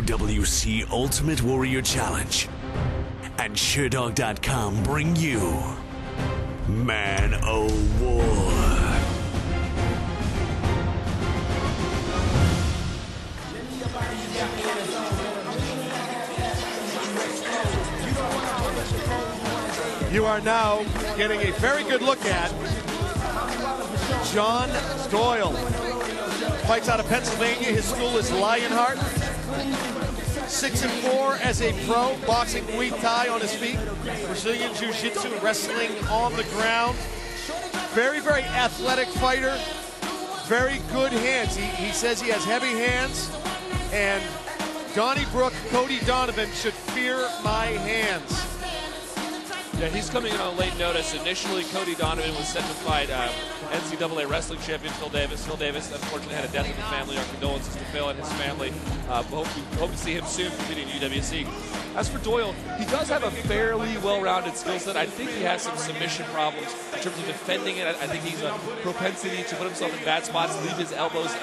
UWC Ultimate Warrior Challenge and SureDog.com bring you Man O' War. You are now getting a very good look at John Doyle. Fights out of Pennsylvania. His school is Lionheart. 6-4 as a pro, boxing, Muay Thai on his feet, Brazilian Jiu-Jitsu, wrestling on the ground. Very, very athletic fighter. Very good hands. He says he has heavy hands, and Donnybrook Cody Dono0van should fear my hands. Yeah, he's coming in on late notice. Initially, Cody Dono0van was set to fight NCAA wrestling champion Phil Davis. Phil Davis, unfortunately, had a death in the family. Our condolences to Phil and his family. Hope to see him soon competing in UWC. As for Doyle, he does have a fairly well-rounded skill set. I think he has some submission problems in terms of defending it. I think he's a propensity to put himself in bad spots, leave his elbows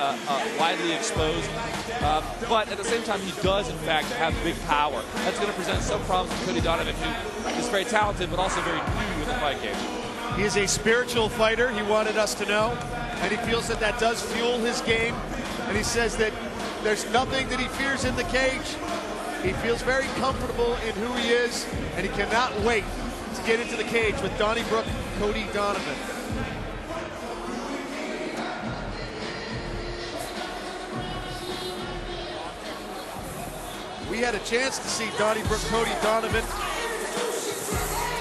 widely exposed. But at the same time, he does, in fact, have big power. That's going to present some problems for Cody Dono0van, who is very talented, but also very new in the fight game. He is a spiritual fighter, he wanted us to know, and he feels that that does fuel his game, and he says that there's nothing that he fears in the cage. He feels very comfortable in who he is, and he cannot wait to get into the cage with Donnybrook Cody Dono0van. We had a chance to see Donnybrook Cody Dono0van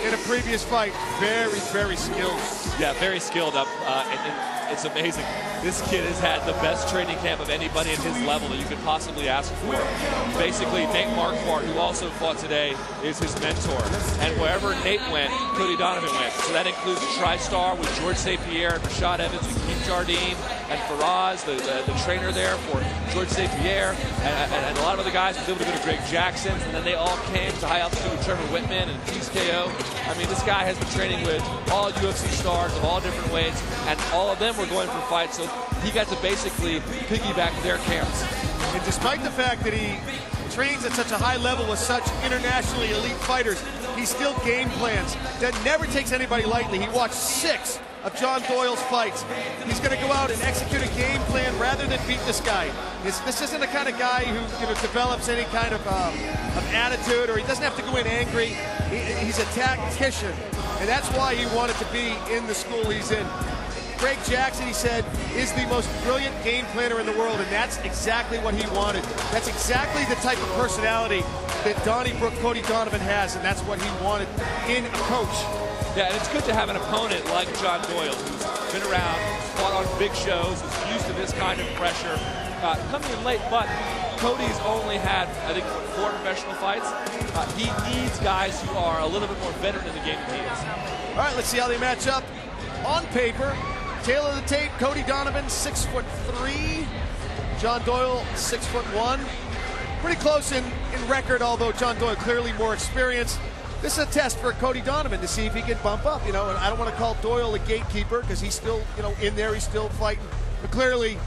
in a previous fight. Very, very skilled. Yeah, very skilled up. And it's amazing. This kid has had the best training camp of anybody at his level that you could possibly ask for. Basically, Nate Marquardt, who also fought today, is his mentor. And wherever Nate went, Cody Dono0van went. So that includes TriStar with George St. Pierre and Rashad Evans and Keith Jardine and Faraz, the trainer there for George St. Pierre, and a lot of other guys was able to go to Greg Jackson's, and then they all came to high altitude with Trevor Whitman and Peace KO. I mean, this guy has been training with all UFC stars of all different weights, and all of them were going for fights, so he got to basically piggyback their camps. And despite the fact that he trains at such a high level with such internationally elite fighters, he still game plans. That never takes anybody lightly. He watched 6 of John Doyle's fights. He's going to go out and execute a game plan rather than beat this guy. This isn't the kind of guy who develops any kind of attitude, or he doesn't have to go in angry. He's a tactician, and that's why he wanted to be in the school he's in. Greg Jackson, he said, is the most brilliant game planner in the world, and that's exactly what he wanted. That's exactly the type of personality that Donnybrook Cody Dono0van has, and that's what he wanted in a coach. Yeah, and it's good to have an opponent like John Doyle, who's been around, fought on big shows, is used to this kind of pressure. Coming in late, but Cody's only had, I think, 4 professional fights. He needs guys who are a little bit more veteran in the game than he is. All right, let's see how they match up. On paper, tail of the tape, Cody Dono0van, 6'3". John Doyle, 6'1". Pretty close in record, although John Doyle clearly more experienced. This is a test for Cody Dono0van to see if he can bump up, and I don't want to call Doyle a gatekeeper because he's still, in there, he's still fighting. But clearly,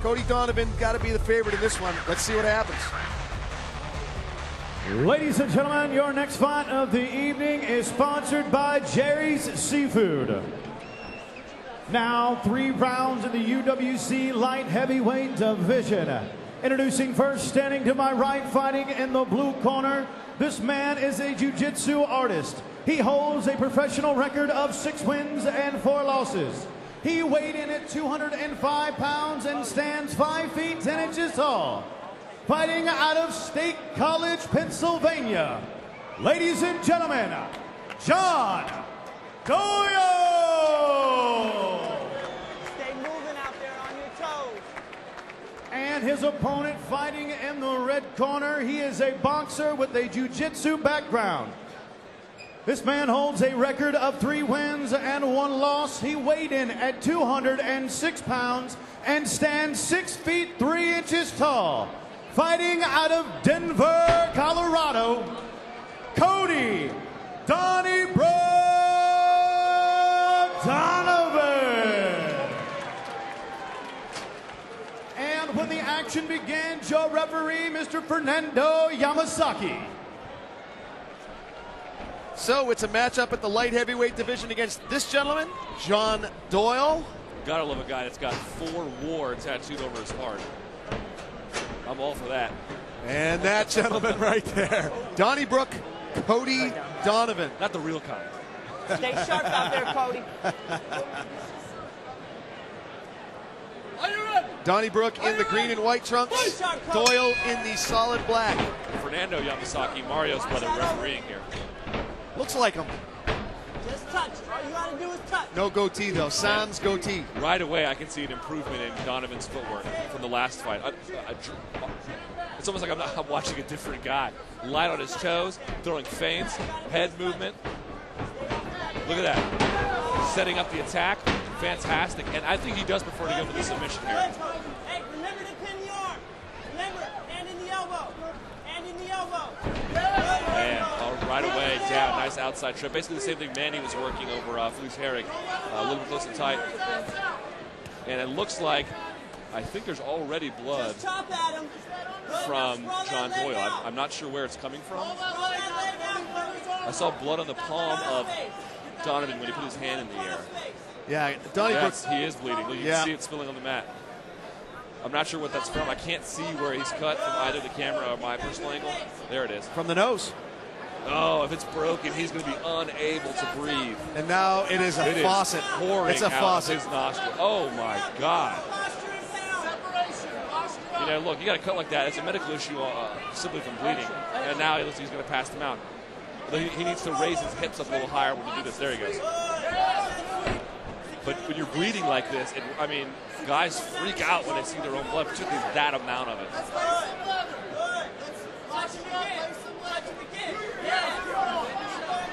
Cody Dono0van got to be the favorite in this one. Let's see what happens. Ladies and gentlemen, your next fight of the evening is sponsored by Jerry's Seafood. Now 3 rounds in the UWC light heavyweight division. Introducing first, standing to my right, fighting in the blue corner. This man is a jiu-jitsu artist. He holds a professional record of 6 wins and 4 losses. He weighed in at 205 pounds and stands 5 feet 10 inches tall. Fighting out of State College, Pennsylvania. Ladies and gentlemen, John Doyle! Stay moving out there on your toes. And his opponent fighting in the red corner, he is a boxer with a jiu-jitsu background. This man holds a record of 3 wins and 1 loss. He weighed in at 206 pounds and stands 6 feet 3 inches tall. Fighting out of Denver, Colorado, Cody Donnybrook Dono0van. And when the action begin. Joe referee, Mr. Fernando Yamasaki. So it's a matchup at the light heavyweight division against this gentleman, John Doyle. Gotta love a guy that's got 4 war tattooed over his heart. I'm all for that. And that gentleman right there, Donnybrook Cody Dono0van. Not the real kind. Stay sharp out there, Cody. Donnybrook in the green and white trunks, Doyle in the solid black. Fernando Yamasaki, Mario's brother, refereeing here. Looks like him. Just touch. All you gotta do is touch. No goatee though, sans goatee. Right away, I can see an improvement in Donovan's footwork from the last fight. It's almost like I'm watching a different guy. Light on his toes, throwing feints, head movement. Look at that. Setting up the attack. Fantastic. And I think he does prefer to go for the submission here. Hey, remember to pin the arm. Remember, hand in the elbow. Hand in the elbow. Man, right away, down. Nice outside trip. Basically the same thing Manny was working over Felice Herrig. A little bit close and tight. And it looks like, I think there's already blood from John Doyle. I'm not sure where it's coming from. I saw blood on the palm of Dono0van when he put his hand in the air. Yeah, Donnybrook. Yes, he is bleeding. Look, you can see it spilling on the mat. I'm not sure what that's from. I can't see where he's cut from either the camera or my personal angle. There it is. From the nose. Oh, if it's broken, he's going to be unable to breathe. And now it is a faucet. It's a faucet. His nostril. Oh my God. You know, look, you got to cut like that. It's a medical issue simply from bleeding. And now he looks like he's going to pass him out. He needs to raise his hips up a little higher when you do this. There he goes. But when you're bleeding like this, I mean, guys freak out when they see their own blood, particularly that amount of it.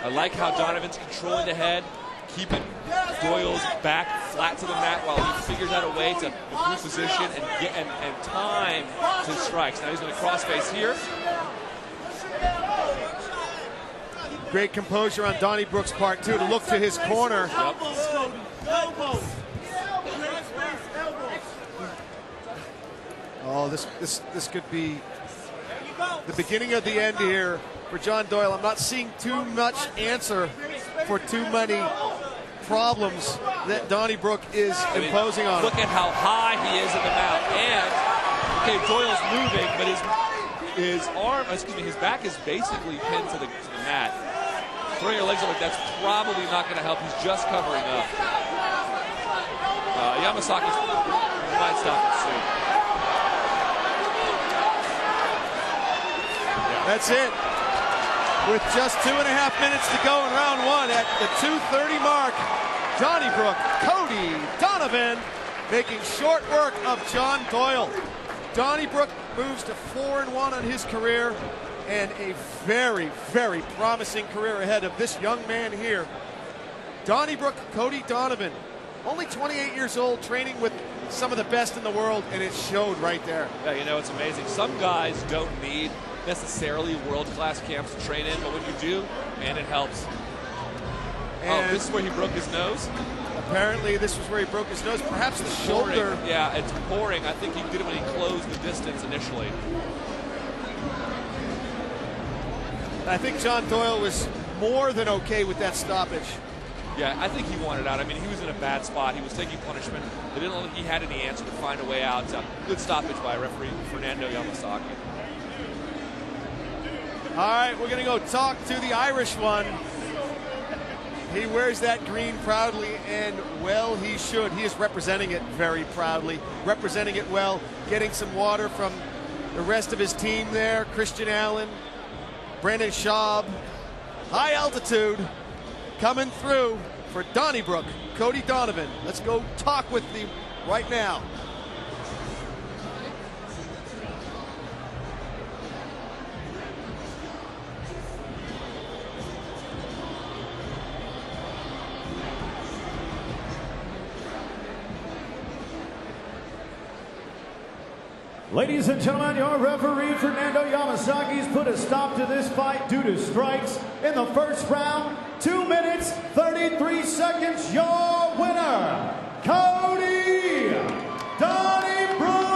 I like how Donovan's controlling the head, keeping Doyle's back flat to the mat while he figures out a way to improve position and time to strikes. Now he's going to cross face here. Great composure on Donnybrook's part, too, to look to his corner. Yep. Oh, this could be the beginning of the end here for John Doyle. I'm not seeing too much answer for too many problems that Donnybrook is imposing on him. Look at how high he is in the mount. And, okay, Doyle's moving, but his back is basically pinned to the mat. Throwing your legs up like that's probably not going to help. He's just covering up. Yamasaki might stop it soon. That's it. With just 2.5 minutes to go in round 1 at the 2:30 mark, Donnybrook Cody Dono0van making short work of John Doyle. Donnybrook moves to 4-1 on his career and a very, very promising career ahead of this young man here. Donnybrook Cody Dono0van, only 28 years old, training with some of the best in the world, and it showed right there. Yeah, you know, it's amazing. Some guys don't need necessarily world-class camps to train in, but when you do, man, it helps. And this is where he broke his nose? Apparently this was where he broke his nose, perhaps the shoulder. Yeah, it's pouring. I think he did it when he closed the distance initially. I think John Doyle was more than okay with that stoppage. Yeah, I think he wanted out. I mean, he was in a bad spot. He was taking punishment. They didn't look like he had any answer to find a way out. Good stoppage by referee Fernando Yamasaki. All right, we're going to go talk to the Irish one. He wears that green proudly, and well, he should. He is representing it very proudly, representing it well, getting some water from the rest of his team there. Christian Allen, Brandon Schaub, high altitude coming through for Donnybrook Cody Dono0van. Let's go talk with him right now. Ladies and gentlemen, your referee Fernando Yamasaki's put a stop to this fight due to strikes in the first round. 2 minutes, 33 seconds. Your winner, Cody Donnybrook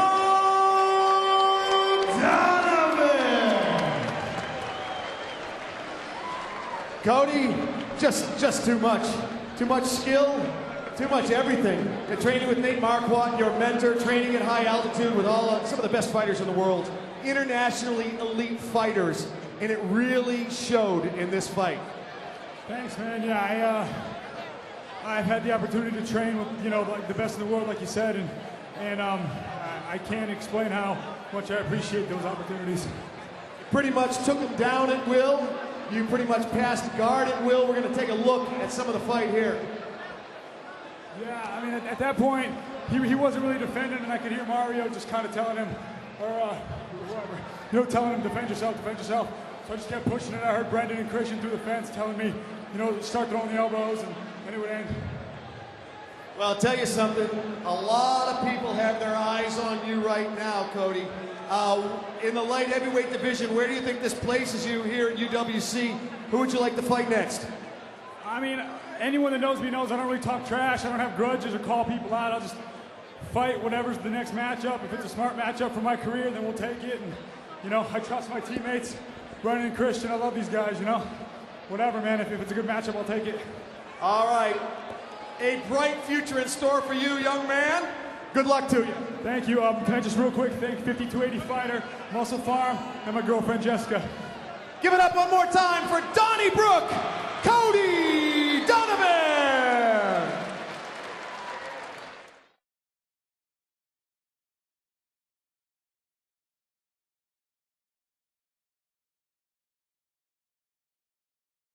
Cody, just too much. Too much skill, too much everything. You're training with Nate Marquardt, your mentor, training at high altitude with some of the best fighters in the world, internationally elite fighters, and it really showed in this fight. Thanks, man. Yeah, I've had the opportunity to train with, like the best in the world, like you said, and I can't explain how much I appreciate those opportunities. Pretty much took him down at will. You pretty much passed guard at will. We're going to take a look at some of the fight here. Yeah, I mean, at that point, he wasn't really defending, and I could hear Mario just kind of telling him, or whoever, telling him, defend yourself. So I just kept pushing it. I heard Brendan and Christian through the fence telling me, start throwing the elbows, and it would end. Well, I'll tell you something. A lot of people have their eyes on you right now, Cody. In the light heavyweight division, where do you think this places you here at UWC? Who would you like to fight next? I mean, anyone that knows me knows I don't really talk trash. I don't have grudges or call people out. I'll just fight whatever's the next matchup. If it's a smart matchup for my career, then we'll take it. And, I trust my teammates, Brendan and Christian. I love these guys, Whatever, man. If it's a good matchup, I'll take it. All right. A bright future in store for you, young man. Good luck to you. Thank you. Can I just real quick thank 5280 fighter, Muscle Farm, and my girlfriend Jessica. Give it up one more time for Donnybrook, Cody